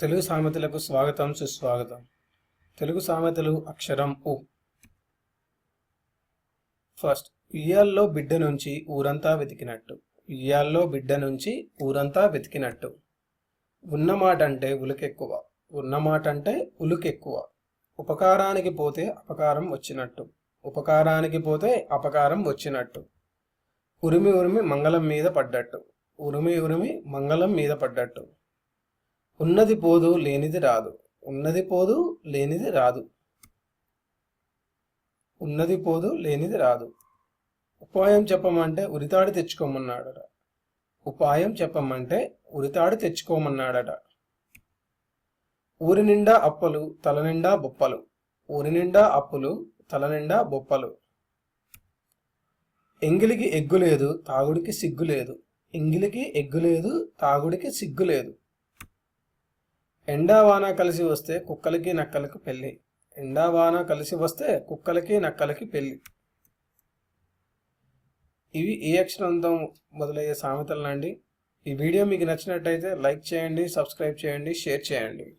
తెలుగు సామెతలకు స్వాగతం సుస్వాగతం. తెలుగు సామెతలు అక్షరం ఉ. ఫస్ట్, ఉయ్యాల్లో బిడ్డ నుంచి ఊరంతా వెతికినట్టు. ఉయ్యాల్లో బిడ్డ నుంచి ఊరంతా వెతికినట్టు. ఉన్నమాట అంటే ఉలుకెక్కువ. ఉన్నమాట అంటే ఉలుకెక్కువ. ఉపకారానికి పోతే అపకారం వచ్చినట్టు. ఉపకారానికి పోతే అపకారం వచ్చినట్టు. ఉరిమి ఉరిమి మంగళం మీద పడ్డట్టు. ఉరిమి ఉరిమి మంగళం మీద పడ్డట్టు. ఉన్నది పోదు లేనిది రాదు. ఉన్నది పోదు లేనిది రాదు. ఉన్నది పోదు లేనిది రాదు. ఉపాయం చెప్పమంటే ఉరితాడు తెచ్చుకోమన్నాడట. ఉపాయం చెప్పమంటే ఉరితాడు తెచ్చుకోమన్నాడట. ఊరి నిండా అప్పలు తల నిండా బొప్పలు. ఊరి నిండా అప్పులు తల నిండా బొప్పలు. ఎంగిలికి ఎగ్గు లేదు తాగుడికి సిగ్గు లేదు. ఎంగిలికి ఎగ్గు లేదు తాగుడికి సిగ్గు లేదు. ఎండా వాన కలిసి వస్తే కుక్కలకి నక్కలకి పెళ్ళి. ఎండా వాన కలిసి వస్తే కుక్కలకి నక్కలకి పెళ్ళి. ఇవి ఏ అక్షరంతో మొదలయ్యే సామెతలు అండి. ఈ వీడియో మీకు నచ్చినట్టయితే లైక్ చేయండి, సబ్స్క్రైబ్ చేయండి, షేర్ చేయండి.